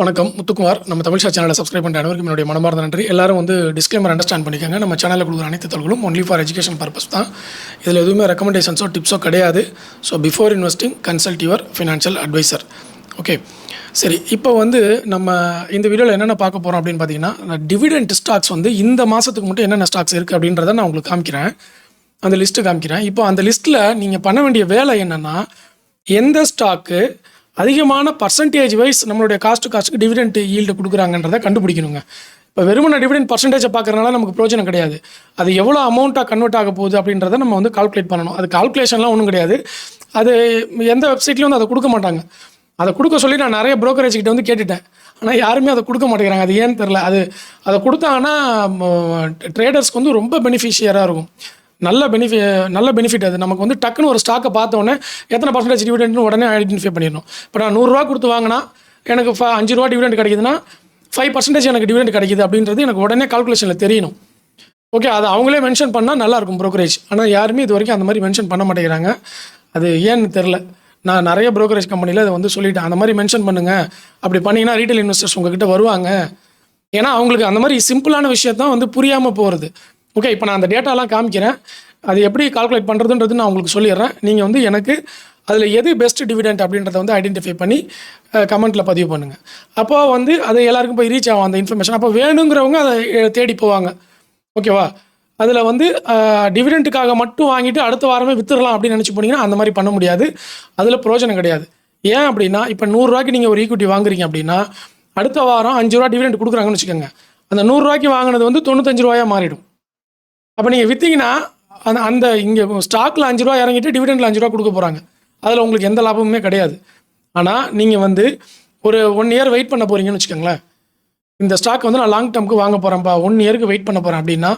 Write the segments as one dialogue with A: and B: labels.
A: வணக்கம். முத்துக்குமார். நம்ம தமிழ்ஷா சேனலை சப்ஸ்கிரைப் பண்ணுற அனைவருக்கும் என்னுடைய மனமார்ந்த நன்றி. எல்லாரும் டிஸ்க்ளைமர் அண்டர்ஸ்டாண்ட் பண்ணிக்கோங்க. நம்ம சேனலில் கொடுக்குற அனைத்து தகவலும் ஒன்லி ஃபார் எஜுகேஷன் பர்பஸ் தான். இதில் எதுவுமே ரெக்கமெண்டேஷன்ஸோ டிப்ஸோ கிடையாது. So before investing consult your financial advisor. Okay, சரி. இப்போ நம்ம இந்த வீடியோவில் என்னென்ன பார்க்க போகிறோம் அப்படின்னு பார்த்தீங்கன்னா, டிவிடெண்ட் ஸ்டாக்ஸ் இந்த மாதத்துக்கு மட்டும் என்னென்ன ஸ்டாக்ஸ் இருக்குது அப்படின்றத நான் உங்களுக்கு காமிக்கிறேன். அந்த லிஸ்ட்டு காமிக்கிறேன். இப்போ அந்த லிஸ்ட்டில் நீங்கள் பண்ண வேண்டிய வேலை என்னென்னா, எந்த ஸ்டாக்கு அதிகமான பர்சன்டேஜ் வைஸ் நம்மளுடைய காஸ்ட்டுக்கு டிவிடெண்ட் ஈல்டு கொடுக்குறாங்கன்றதை கண்டுபிடிக்கணுங்க. இப்போ வெறுமன டிவிடெண்ட் பர்சன்டேஜை பார்க்குறதுனால நமக்கு பிரோஜனம் கிடையாது. அது எவ்வளோ அமௌண்ட்டாக கன்வெர்ட் ஆக போகுது அப்படின்றத நம்ம கால்குலேட் பண்ணணும். அது கால்குலேஷன்லாம் ஒன்றும் கிடையாது. அது எந்த வெப்சைட்லேயும் அதை கொடுக்க மாட்டாங்க. அதை கொடுக்க சொல்லி நான் நிறைய ப்ரோக்கரேஜ் கிட்ட கேட்டுட்டேன். ஆனால் யாருமே அதை கொடுக்க மாட்டேங்கிறாங்க. அது ஏன்னு தெரில. அதை கொடுத்தாங்கன்னா ட்ரேடர்ஸ்க்கு ரொம்ப பெனிஃபிஷியராக இருக்கும். நல்ல பெனிஃபிட். அது நமக்கு டக்குன்னு ஒரு ஸ்டாக்கை பார்த்தோன்னே எத்தனை பர்சன்டேஜ் டிவிடெண்ட்னு உடனே ஐடென்டிஃபை பண்ணிடணும். இப்போ நான் 100 ரூபா கொடுத்து வாங்கினா எனக்கு 5 ரூபா டிவிடெண்ட் கிடைக்குதுன்னா 5% எனக்கு டிவிடெண்ட் கிடைக்குது அப்படின்றது எனக்கு உடனே கால்குலேஷனில் தெரியணும். ஓகே, அதை அவங்களே மென்ஷன் பண்ணால் நல்லாயிருக்கும் ப்ரோக்கரேஜ். ஆனால் யாருமே இது வரைக்கும் அந்த மாதிரி மென்ஷன் பண்ண மாட்டேங்கிறாங்க. அது ஏன்னு தெரில. நான் நிறைய ப்ரோக்கரேஜ் கம்பெனியில் அதை சொல்லிட்டேன். அந்த மாதிரி மென்ஷன் பண்ணுங்கள். அப்படி பண்ணிங்கன்னா ரீட்டைல் இன்வெஸ்டர்ஸ் உங்ககிட்ட வருவாங்க. ஏன்னா அவங்களுக்கு அந்த மாதிரி சிம்பிளான விஷயத்தான் புரியாமல் போகிறது. ஓகே, இப்போ நான் அந்த டேட்டாலாம் காமிக்கிறேன். அது எப்படி கால்குலேட் பண்ணுறதுன்றது நான் உங்களுக்கு சொல்லிடுறேன். நீங்கள் எனக்கு அதில் எது பெஸ்ட் டிவிடெண்ட் அப்படின்றத ஐடென்டிஃபை பண்ணி கமெண்ட்டில் பதிவு பண்ணுங்கள். அப்போ அது எல்லாருக்கும் போய் ரீச் ஆகும் அந்த இன்ஃபர்மேஷன். அப்போ வேணுங்கிறவங்க அதை தேடி போவாங்க. ஓகேவா? அதில் டிவிடெண்ட்டுக்காக மட்டும் வாங்கிட்டு அடுத்த வாரமே விற்றுடலாம் அப்படின்னு நினச்சி போனீங்கன்னா அந்த மாதிரி பண்ண முடியாது. அதில் பிரயோஜனம் கிடையாது. ஏன் அப்படின்னா, இப்போ 100 ரூபாய்க்கு நீங்கள் ஒரு ஈக்விட்டி வாங்குறீங்க அப்படின்னா அடுத்த வாரம் 5 ரூபா டிவிடெண்ட் கொடுக்குறாங்கன்னு வச்சுக்கோங்க. அந்த 100 ரூபாய்க்கு வாங்கினது 95 ரூபாயாக மாறிடும். அப்போ நீங்கள் விற்றீங்கன்னா அந்த இங்கே ஸ்டாக்கில் 5 ரூபா இறங்கிட்டு டிவிடெண்டில் 5 ரூபா கொடுக்க போகிறாங்க. அதில் உங்களுக்கு எந்த லாபமுமே கிடையாது. ஆனால் நீங்கள் ஒரு 1 இயர் வெயிட் பண்ண போகிறீங்கன்னு வச்சுக்கோங்களேன். இந்த ஸ்டாக் நான் லாங் டேர்முக்கு வாங்க போகிறேன்ப்பா, 1 இயருக்கு வெயிட் பண்ண போகிறேன் அப்படின்னா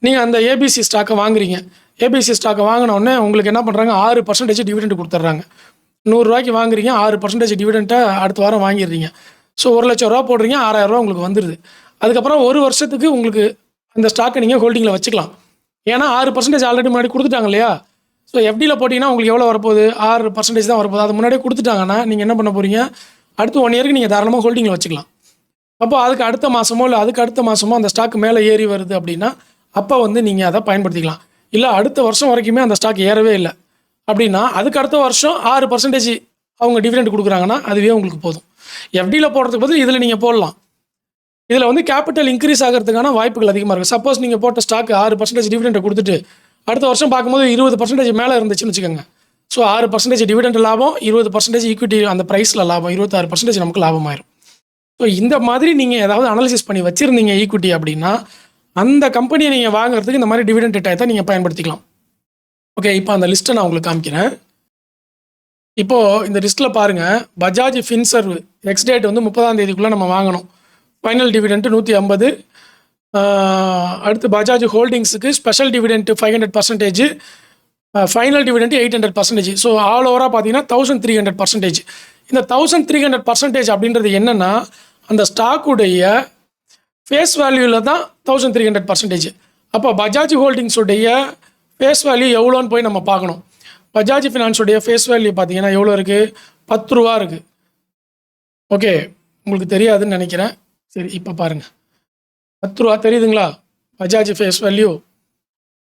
A: நீங்கள் அந்த ஏபிசி ஸ்டாக்கை வாங்குறீங்க. ஏபிசி ஸ்டாக்கை வாங்கினோடனே உங்களுக்கு என்ன பண்ணுறாங்க, 6% டிவிடெண்ட் கொடுத்துட்றாங்க. 100 ரூபாய்க்கு வாங்குறீங்க, 6% டிவிடெண்ட்டை அடுத்த வாரம் வாங்கிடுறீங்க. ஸோ 1 லட்ச ரூபா போடுறீங்க, 6,000 ரூபா உங்களுக்கு வந்துடுது. அதுக்கப்புறம் 1 வருஷத்துக்கு உங்களுக்கு அந்த ஸ்டாக்கை நீங்கள் ஹோல்டிங்கில் வச்சுக்கலாம். ஏன்னா 6% ஆல்ரெடி முன்னாடி கொடுத்துட்டாங்க இல்லையா? ஸோ எஃப்டியில் போட்டிங்கன்னா உங்களுக்கு எவ்வளோ வரப்போகுது, 6% தான் வரப்போகுது. அது முன்னாடியே கொடுத்துட்டாங்கன்னா நீங்கள் என்ன பண்ண போகிறீங்க, அடுத்து 1 இயருக்கு நீங்கள் தாராளமாக ஹோல்டிங்கில் வச்சுக்கலாம். அப்போ அதுக்கு அடுத்த மாதமோ இல்லை அதுக்கு அடுத்த மாதமோ அந்த ஸ்டாக் மேலே ஏறி வருது அப்படின்னா அப்போ நீங்கள் அதை பயன்படுத்திக்கலாம். இல்லை அடுத்த வருஷம் வரைக்குமே அந்த ஸ்டாக் ஏறவே இல்லை அப்படின்னா அதுக்கு அடுத்த வருஷம் 6% அவங்க டிவிடெண்ட் கொடுக்குறாங்கன்னா அதுவே உங்களுக்கு போதும். எஃப்டியில் போடுறதுக்கு பதில் இதில் நீங்கள் போடலாம். இதில் கேபிட்டல் இன்க்ரீஸ் ஆகிறதுக்கான வாய்ப்புகள் அதிகமாக இருக்குது. சப்போஸ் நீங்கள் போட்ட ஸ்டாக்கு 6% டிவிடெண்டை கொடுத்துட்டு அடுத்த வருஷம் பார்க்கும்போது 20% மேலே இருந்துச்சுன்னு வச்சுக்கோங்க. ஸோ 6% டிவிடெண்ட் லாபம், 20% ஈக்விட்டி அந்த ப்ரைஸில் லாபம், 26% நமக்கு லாபமாயிரும். ஸோ இந்த மாதிரி நீங்கள் ஏதாவது அனாலிசிஸ் பண்ணி வச்சுருந்தீங்க ஈக்விட்டி அப்படின்னா அந்த கம்பெனியை நீங்கள் வாங்குறதுக்கு இந்த மாதிரி டிவிடெண்ட் டேட்டாவை நீங்கள் பயன்படுத்திக்கலாம். ஓகே, இப்போ அந்த லிஸ்ட்டை நான் உங்களுக்கு காமிக்கிறேன். இப்போது இந்த லிஸ்ட்டில் பாருங்கள், பஜாஜ் ஃபின்சர்வ் எக்ஸ் டேட் 30ஆம் தேதிக்குள்ளே நம்ம வாங்கணும். Final dividend 150. அடுத்து பஜாஜ் ஹோல்டிங்ஸுக்கு special dividend 500%, final dividend 800%. So all ஓவராக பார்த்தீங்கன்னா 1300%. இந்த 1300% அப்படின்றது என்னென்னா அந்த ஸ்டாக்குடைய ஃபேஸ் வேல்யூவில் தான் 1300%. அப்போ பஜாஜ் ஹோல்டிங்ஸுடைய ஃபேஸ் வேல்யூ எவ்வளோன்னு போய் நம்ம பார்க்கணும். பஜாஜ் ஃபினான்ஸுடைய ஃபேஸ் வேல்யூ பார்த்தீங்கன்னா எவ்வளோ இருக்குது, 10 ரூபா இருக்குது. ஓகே, உங்களுக்கு தெரியாதுன்னு நினைக்கிறேன். சரி, இப்போ பாருங்கள், 10 ரூபா தெரியுதுங்களா? பஜாஜ் ஃபேஸ் வேல்யூ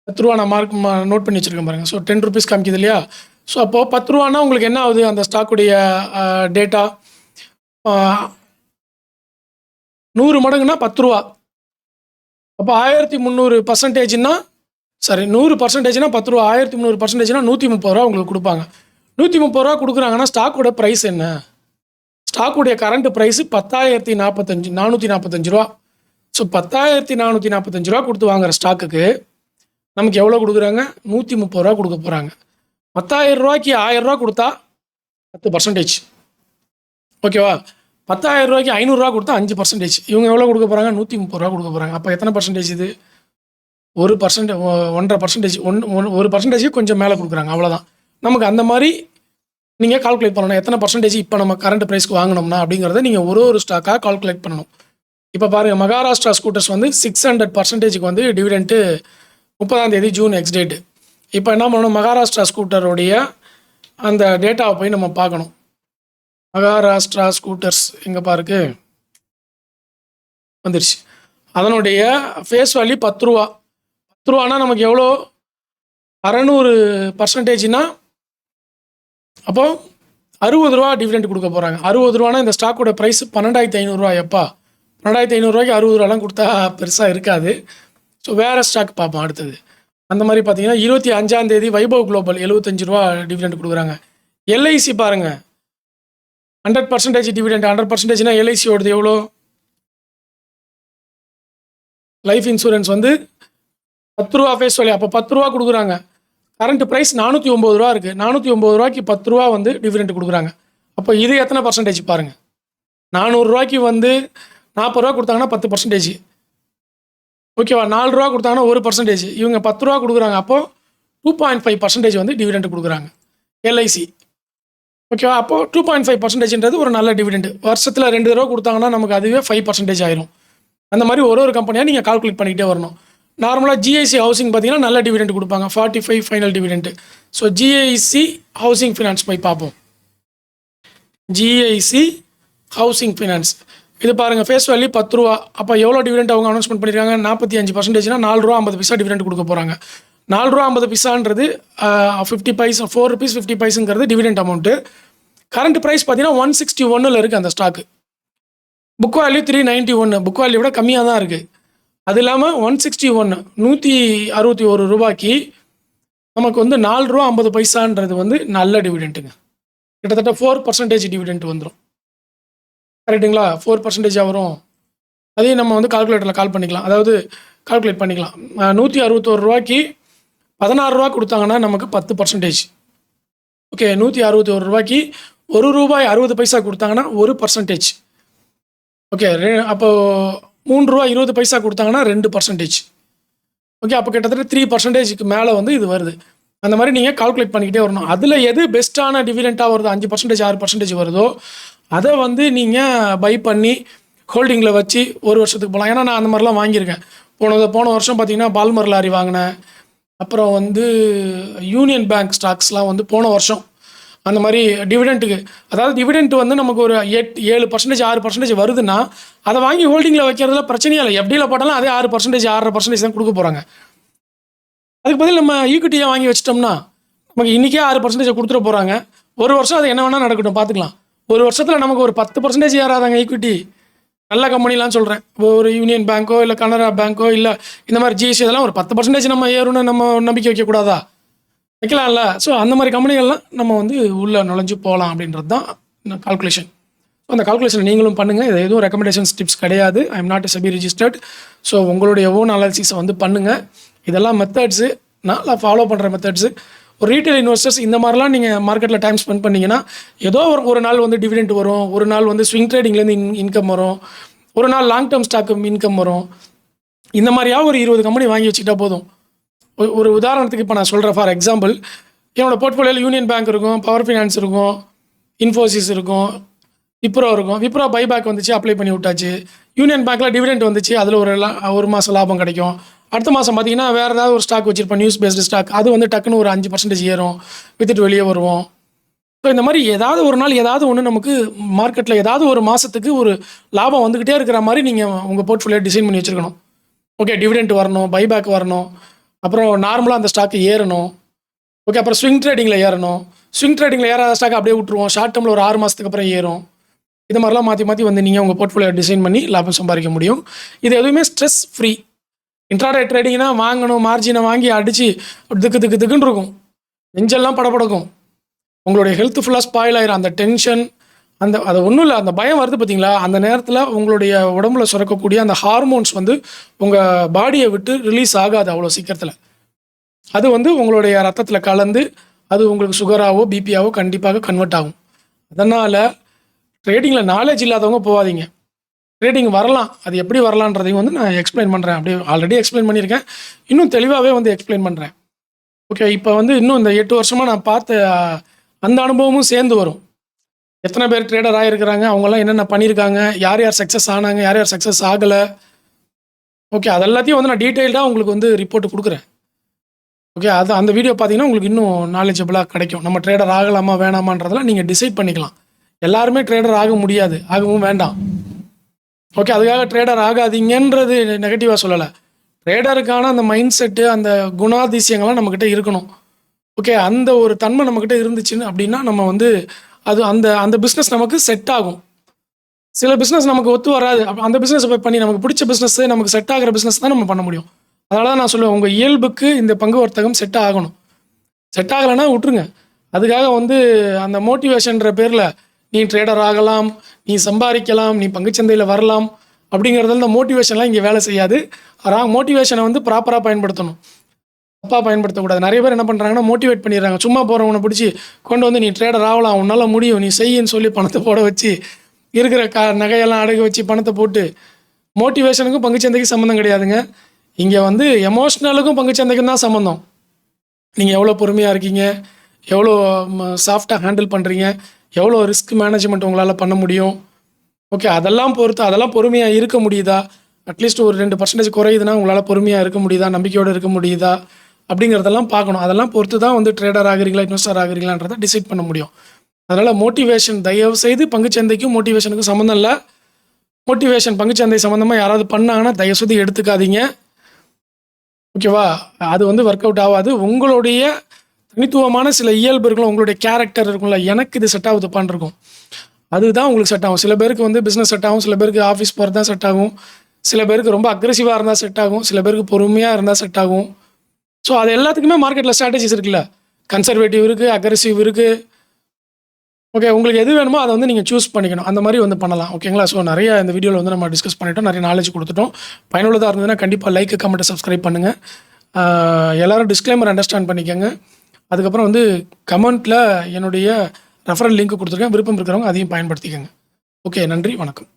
A: 10 ரூபா. நான் நோட் பண்ணி வச்சுருக்கேன் பாருங்கள். ஸோ 10 ருபீஸ் காமிக்குது இல்லையா? ஸோ அப்போது 10 ரூபான்னா உங்களுக்கு என்ன ஆகுது, அந்த ஸ்டாக்குடைய டேட்டா 100 மடங்குன்னா 10 ரூபா. அப்போ 1300%னா சரி 100%னா 10 ரூபா, 1300%னா 130 ரூபா உங்களுக்கு கொடுப்பாங்க. 130 ரூபா கொடுக்குறாங்கன்னா ஸ்டாக்கோட ப்ரைஸ் என்ன? ஸ்டாக்குடைய கரண்ட் ப்ரைஸு 10,445 ரூபா. ஸோ 10,445 ரூபா கொடுத்து வாங்குகிற ஸ்டாக்குக்கு நமக்கு எவ்வளோ கொடுக்குறாங்க, 130 ரூபா கொடுக்க போகிறாங்க. 10,000 ரூபாய்க்கு 1000 ரூபா கொடுத்தா 10%. ஓகேவா? 10,000 ரூபாய்க்கு 500 ரூபா கொடுத்தா 5%. இவங்க எவ்வளோ கொடுக்க போகிறாங்க, 130 ரூபா கொடுக்க போகிறாங்க. அப்போ எத்தனை பர்சன்டேஜ் இது? 1%, 1.5%, 1% கொஞ்சம் மேலே கொடுக்குறாங்க. அவ்வளோதான். நமக்கு அந்த மாதிரி நீங்கள் கால்குலேட் பண்ணணும். எத்தனை பர்சன்டேஜ் இப்போ நம்ம கரண்ட் ப்ரைஸ்க்கு வாங்கினோம்னா அப்படிங்கிறத நீங்கள் ஒரு ஸ்டாக்காக கால்குலேட் பண்ணணும். இப்போ பாருங்கள், மகாராஷ்டிரா ஸ்கூட்டர்ஸ் 600%க்கு டிவிடெண்ட்டு 30ஆம் தேதி ஜூன் எக்ஸ் டேட்டு. இப்போ என்ன பண்ணணும், மகாராஷ்டிரா ஸ்கூட்டருடைய அந்த டேட்டாவை போய் நம்ம பார்க்கணும். மகாராஷ்டிரா ஸ்கூட்டர்ஸ் எங்கேப்பா இருக்குது, வந்துருச்சு. அதனுடைய ஃபேஸ் வேல்யூ 10 ரூபா. 10 ரூபானா நமக்கு எவ்வளோ? 600%னா அப்போ 60 ரூபா டிவிடெண்ட் கொடுக்க போகிறாங்க. 60 ரூபானா இந்த ஸ்டாக்கோட ப்ரைஸ் 12,500 எப்பா 12,500 60 ரூபாலாம் கொடுத்தா பெருசாக இருக்காது. ஸோ வேறு ஸ்டாக் பார்ப்போம் அடுத்தது. அந்த மாதிரி பார்த்தீங்கன்னா 25ஆம் தேதி வைபவ் குளோபல் 75 ரூபா டிவிடெண்ட் கொடுக்குறாங்க. எல்ஐசி பாருங்கள் 100% டிவிடெண்ட். 100%னா எல்ஐசியோடது எவ்வளோ? லைஃப் இன்சூரன்ஸ் வந்து 10 ரூபா ஃபேஸ் வேல்யூ. அப்போ 10 ரூபா கொடுக்குறாங்க. கரண்ட் ப்ரைஸ் 409 ரூபா இருக்குது. 409 ரூபாய்க்கு 10 ரூபா வந்து டிவிடெண்ட் கொடுக்குறாங்க. அப்போ இது எத்தனை பர்சன்டேஜ் பாருங்கள். 400 ரூபாய்க்கு வந்து 40 ரூபா கொடுத்தாங்கன்னா 10%. ஓகேவா? 4 ரூபா கொடுத்தாங்கன்னா 1%. இவங்க 10 ரூபா கொடுக்குறாங்க. அப்போது 2.5% வந்து டிவிடெண்ட் கொடுக்குறாங்க எல்ஐசி. ஓகேவா? அப்போது 2.5%ன்றது ஒரு நல்ல டிவிடெண்ட். வருஷத்தில் 2 தடவை கொடுத்தாங்கன்னா நமக்கு அதுவே 5% ஆயிரும். அந்த மாதிரி ஒரு கம்பெனியாக நீங்கள் கால்குலேட் பண்ணிக்கிட்டே வரணும். நார்மலாக ஜிஐசி ஹவுசிங் பார்த்தீங்கன்னா நல்ல டிவிடெண்ட் கொடுப்பாங்க, 45 final dividend. So GIC housing finance போய் பார்ப்போம். ஜிஐசி ஹவுசிங் ஃபினான்ஸ் இது பாருங்கள், ஃபேஸ் வேல்யூ 10 ரூபா. அப்போ எவ்வளோ டிவிடெண்ட் அவங்க அனௌன்ஸ்மெண்ட் பண்ணியிருக்காங்க? 45%னா 4 ரூபா 50 பைசா டிவிடெண்ட் கொடுக்க போகிறாங்க. 4 ரூபா 50 பைசான்றது 50 பைசா, 4 ருபீஸ் 50 பைசுங்கிறது டிவிடெண்ட் அமௌண்ட்டு. கரண்ட் ப்ரைஸ் பார்த்தீங்கன்னா 161 இருக்குது அந்த stock. Book value 391, book value விட கம்மியாக தான் இருக்குது. அது இல்லாமல் 161 161 ரூபாய்க்கு நமக்கு வந்து 4 ரூபா 50 பைசான்றது வந்து நல்ல டிவிடெண்ட்டுங்க. கிட்டத்தட்ட 4% டிவிடெண்ட் வந்துடும். கரெக்டுங்களா? 4% வரும். அதையும் நம்ம வந்து கால்குலேட்டரில் கால்குலேட் பண்ணிக்கலாம். 161 ரூபாய்க்கு 16 ரூபா கொடுத்தாங்கன்னா நமக்கு 10%. ஓகே, 161 ரூபாய்க்கு 1 ரூபாய் 60 பைசா கொடுத்தாங்கன்னா 1%. ஓகே, அப்போது 3 ரூபா 20 பைசா கொடுத்தாங்கன்னா 2%. ஓகே, அப்போ கிட்டத்தட்ட 3%க்கு மேலே வந்து இது வருது. அந்த மாதிரி நீங்கள் கால்குலேட் பண்ணிக்கிட்டே வரணும். அதில் எது பெஸ்ட்டான டிவிடெண்ட்டாக வருதோ 5% 6% வருதோ அதை வந்து நீங்கள் பை பண்ணி ஹோல்டிங்கில் வச்சு ஒரு வருஷத்துக்கு போகலாம். ஏன்னா நான் அந்த மாதிரிலாம் வாங்கியிருக்கேன். போன வருஷம் பார்த்தீங்கன்னா பால்மர் லாரி வாங்கினேன். அப்புறம் வந்து யூனியன் பேங்க் ஸ்டாக்ஸ்லாம் வந்து போன வருஷம் அந்த மாதிரி டிவிடெண்ட்டுக்கு, அதாவது டிவிடெண்ட் வந்து நமக்கு ஒரு 7% 6% வருதுன்னா அதை வாங்கி ஹோல்டிங்கில் வைக்கிறதுல பிரச்சனையே இல்லை. எப்படியில் போட்டாலும் அதே 6% 6.5% தான் கொடுக்க போகிறாங்க. அதுக்கு பதில் நம்ம ஈக்விட்டியாக வாங்கி வச்சிட்டோம்னா நமக்கு இன்றைக்கே 6% கொடுத்துட போகிறாங்க. ஒரு வருஷம் அது என்ன வேணால் நடக்கட்டும், பார்த்துக்கலாம். ஒரு வருஷத்தில் நமக்கு ஒரு 10% ஏறாதாங்க ஈக்விட்டி. நல்ல கம்பெனிலாம் சொல்கிறேன். ஒரு யூனியன் பேங்க்கோ இல்லை கனரா பேங்க்கோ இல்லை இந்த மாதிரி ஜிஎஸ்டி இதெல்லாம் ஒரு 10% நம்ம ஏறும்னு நம்ம நம்பிக்கை வைக்கக்கூடாதா? வைக்கலாம்ல. ஸோ அந்த மாதிரி கம்பெனிகள்லாம் நம்ம வந்து உள்ளே நுழைஞ்சு போகலாம் அப்படின்றது தான் கால்குலேஷன். ஸோ அந்த கால்குலேஷனை நீங்களும் பண்ணுங்கள். இது எதுவும் ரெக்கமெண்டேஷன்ஸ் டிப்ஸ் கிடையாது. I am not SEBI registered. So உங்களுடைய ஓன் அனாலிசிஸை வந்து பண்ணுங்கள். இதெல்லாம் மெத்தட்ஸு, நான் ஃபாலோ பண்ணுற மெத்தட்ஸு. ஒரு ரீட்டைல் இன்வெஸ்டர்ஸ் இந்த மாதிரிலாம் நீங்கள் மார்க்கெட்டில் டைம் ஸ்பெண்ட் பண்ணிங்கன்னா ஏதோ ஒரு நாள் வந்து டிவிடெண்ட் வரும், ஒரு நாள் வந்து ஸ்விங் ட்ரேடிங்லேருந்து இன்கம் வரும், ஒரு நாள் லாங் டேர்ம் ஸ்டாக்கு இன்கம் வரும். இந்த மாதிரியா ஒரு 20 கம்பெனி வாங்கி வச்சுக்கிட்டா போதும். ஒரு உதாரணத்துக்கு இப்போ நான் சொல்கிறேன். ஃபார் எக்ஸாம்பிள், என்னோடய போர்ட்ஃபோலியோவில் யூனியன் பேங்க் இருக்கும், பவர் ஃபினான்ஸ் இருக்கும், இன்ஃபோசிஸ் இருக்கும், விப்ரோ இருக்கும். விப்ரோ பைபேக் வந்துச்சு, அப்ளை பண்ணி விட்டாச்சு. யூனியன் பேங்க்கில் டிவிடெண்ட் வந்துச்சு, அதில் ஒரு மாதம் லாபம் கிடைக்கும். அடுத்த மாதம் பார்த்தீங்கன்னா வேறு ஏதாவது ஒரு ஸ்டாக் வச்சுருப்பேன், நியூஸ் பேஸ்டு ஸ்டாக். அது வந்து டக்குன்னு ஒரு 5% ஏறும், வித்துட்டு வெளியே வருவோம். ஸோ இந்த மாதிரி ஏதாவது ஒரு நாள் ஏதாவது ஒன்று நமக்கு மார்க்கெட்டில் ஏதாவது ஒரு மாதத்துக்கு ஒரு லாபம் வந்துக்கிட்டே இருக்கிற மாதிரி நீங்கள் உங்கள் போர்ட்ஃபோலியோ டிசைன் பண்ணி வச்சுருக்கணும். ஓகே, டிவிடெண்ட் வரணும், பைபேக் வரணும், அப்புறம் நார்மலாக அந்த ஸ்டாக்கு ஏறணும். ஓகே, அப்புறம் ஸ்விங் ட்ரேடிங்கில் ஏறணும். ஸ்விங் ட்ரேடிங்கில் ஏறாத ஸ்டாக் அப்படியே விட்டுருவோம். ஷார்ட் டேர்மில் ஒரு 6 மாதத்துக்கு அப்புறம் ஏறும். இது மாதிரிலாம் மாற்றி வந்து நீங்கள் உங்கள் போர்ட்ஃபோலியோ டிசைன் பண்ணி லாபம் சம்பாதிக்க முடியும். இது எதுவுமே ஸ்ட்ரெஸ் ஃப்ரீ. இன்ட்ராடே ட்ரேடிங்னா வாங்கணும், மார்ஜினை வாங்கி அடித்து திக்குன்னு இருக்கும், நெஞ்செல்லாம் படப்படக்கும், உங்களுடைய ஹெல்த் ஃபுல்லாக ஸ்பாயில் ஆயிரும். அந்த டென்ஷன், அது ஒன்றும் இல்லை, அந்த பயம் வருது பார்த்தீங்களா, அந்த நேரத்தில் உங்களுடைய உடம்புல சுரக்கக்கூடிய அந்த ஹார்மோன்ஸ் வந்து உங்கள் பாடியை விட்டு ரிலீஸ் ஆகாது அவ்வளோ சீக்கிரத்தில். அது வந்து உங்களுடைய ரத்தத்தில் கலந்து அது உங்களுக்கு சுகராகவோ பிபியாவோ கண்டிப்பாக கன்வெர்ட் ஆகும். அதனால் ட்ரேடிங்கில் நாலேஜ் இல்லாதவங்க போகாதீங்க. ட்ரேடிங் வரலாம், அது எப்படி வரலான்றதையும் வந்து நான் எக்ஸ்பிளைன் பண்ணுறேன். அப்படியே ஆல்ரெடி எக்ஸ்பிளைன் பண்ணியிருக்கேன், இன்னும் தெளிவாகவே வந்து எக்ஸ்பிளைன் பண்ணுறேன். ஓகே, இப்போ வந்து இன்னும் இந்த 8 வருஷமாக நான் பார்த்த அந்த அனுபவமும் சேர்ந்து வரும். எத்தனை பேர் ட்ரேடர் ஆகிருக்கிறாங்க, அவங்கெல்லாம் என்னென்ன பண்ணியிருக்காங்க, யார் சக்ஸஸ் ஆனாங்க, யார் சக்ஸஸ் ஆகலை. ஓகே, அது எல்லாத்தையும் வந்து நான் டீட்டெயில்டாக உங்களுக்கு வந்து ரிப்போர்ட் கொடுக்குறேன். ஓகே, அந்த வீடியோ பார்த்தீங்கன்னா உங்களுக்கு இன்னும் நாலேஜபிளாக கிடைக்கும். நம்ம ட்ரேடர் ஆகலாமா வேணாமான்றதெல்லாம் நீங்கள் டிசைட் பண்ணிக்கலாம். எல்லாருமே ட்ரேடர் ஆக முடியாது, ஆகவும் வேண்டாம். ஓகே, அதுக்காக ட்ரேடர் ஆகாதீங்கன்றது நெகட்டிவாக சொல்லலை. ட்ரேடருக்கான அந்த மைண்ட் செட்டு, அந்த குணாதிசயங்கள்லாம் நம்மக்கிட்ட இருக்கணும். ஓகே, அந்த ஒரு தன்மை நம்மக்கிட்ட இருந்துச்சுன்னு அப்படின்னா நம்ம வந்து அது அந்த அந்த பிஸ்னஸ் நமக்கு செட் ஆகும். சில பிஸ்னஸ் நமக்கு ஒத்து வராது. அந்த பிஸ்னஸ் பண்ணி நமக்கு பிடிச்ச பிஸ்னஸ், நமக்கு செட் ஆகிற பிஸ்னஸ் தான் நம்ம பண்ண முடியும். அதனால தான் நான் சொல்லுவேன், உங்கள் இயல்புக்கு இந்த பங்கு வர்த்தகம் செட் ஆகணும். செட் ஆகலைன்னா விட்டுருங்க. அதுக்காக வந்து அந்த மோட்டிவேஷன்ற பேரில் நீ ட்ரேடர் ஆகலாம், நீ சம்பாதிக்கலாம், நீ பங்குச்சந்தையில் வரலாம் அப்படிங்கிறதுல இந்த மோட்டிவேஷன்லாம் இங்கே வேலை செய்யாது. மோட்டிவேஷனை வந்து ப்ராப்பராக பயன்படுத்தணும், தப்பாக பயன்படுத்தக்கூடாது. நிறைய பேர் என்ன பண்ணுறாங்கன்னா மோட்டிவேட் பண்ணிடுறாங்க. சும்மா போகிறவனை பிடிச்சி கொண்டு வந்து நீ ட்ரேடர் ஆகலாம், உன்னால் முடியும், நீ செய்யின்னு சொல்லி பணத்தை போட வச்சு இருக்கிற நகையெல்லாம் அடகு வச்சு பணத்தை போட்டு. மோட்டிவேஷனுக்கும் பங்குச்சந்தைக்கும் சம்மந்தம் கிடையாதுங்க. இங்கே வந்து எமோஷ்னலுக்கும் பங்குச்சந்தைக்கும் தான் சம்மந்தம். நீங்கள் எவ்வளோ பொறுமையாக இருக்கீங்க, எவ்வளோ சாஃப்டாக ஹேண்டில் பண்ணுறீங்க, எவ்வளோ ரிஸ்க் மேனேஜ்மெண்ட் உங்களால் பண்ண முடியும். ஓகே, அதெல்லாம் பொறுத்து அதெல்லாம் பொறுமையாக இருக்க முடியுதா, அட்லீஸ்ட் ஒரு 2% குறையுதுன்னா உங்களால் பொறுமையாக இருக்க முடியுதா, நம்பிக்கையோடு இருக்க முடியுதா அப்படிங்கிறதெல்லாம் பார்க்கணும். அதெல்லாம் பொறுத்து தான் வந்து ட்ரேடர் ஆகிறீங்களா, இன்வெஸ்டர் ஆகிறீங்களான்றதை டிசைட் பண்ண முடியும். அதனால் மோட்டிவேஷன் தயவு செய்து பங்குச்சந்தைக்கும் மோட்டிவேஷனுக்கும் சம்மந்தம் இல்லை. மோட்டிவேஷன் பங்குச்சந்தை சம்மந்தமாக யாராவது பண்ணாங்கன்னா தயவுசெய்து எடுத்துக்காதீங்க. ஓகேவா? அது வந்து ஒர்க் அவுட் ஆகாது. உங்களுடைய தனித்துவமான சில இயல்பு இருக்குல்ல, உங்களுடைய கேரக்டர் இருக்கும்ல, எனக்கு இது செட் ஆகுதுப்பான் இருக்கும், அதுதான் உங்களுக்கு செட் ஆகும். சில பேருக்கு வந்து பிஸ்னஸ் செட் ஆகும், சில பேருக்கு ஆஃபீஸ் போகிறது தான் செட் ஆகும், சில பேருக்கு ரொம்ப அக்ரெசிவாக இருந்தால் செட் ஆகும், சில பேருக்கு பொறுமையாக இருந்தால் செட் ஆகும். ஸோ அது எல்லாத்துக்குமே மார்க்கெட்டில் ஸ்ட்ராட்டஜிஸ் இருக்குல்ல, கன்சர்வேட்டிவ் இருக்குது, அக்ரெசிவ் இருக்குது. ஓகே, உங்களுக்கு எது வேணுமோ அதை வந்து நீங்கள் சூஸ் பண்ணிக்கணும். அந்த மாதிரி வந்து பண்ணலாம். ஓகேங்களா? ஸோ நிறைய இந்த வீடியோவில் வந்து நம்ம டிஸ்கஸ் பண்ணிட்டோம், நிறைய நாலேஜ் கொடுத்துட்டோம். பயனுள்ளதாக இருந்ததுன்னா கண்டிப்பாக லைக், கமெண்ட், சப்ஸ்கிரைப் பண்ணுங்கள். எல்லோரும் டிஸ்க்ளைமர் அண்டர்ஸ்டாண்ட் பண்ணிக்கோங்க. அதுக்கப்புறம் வந்து கமெண்ட்டில் என்னுடைய ரெஃபரல் லிங்க் கொடுத்துருக்கேன், விருப்பம் இருக்கிறவங்க அதையும் பயன்படுத்திக்கோங்க. ஓகே, நன்றி, வணக்கம்.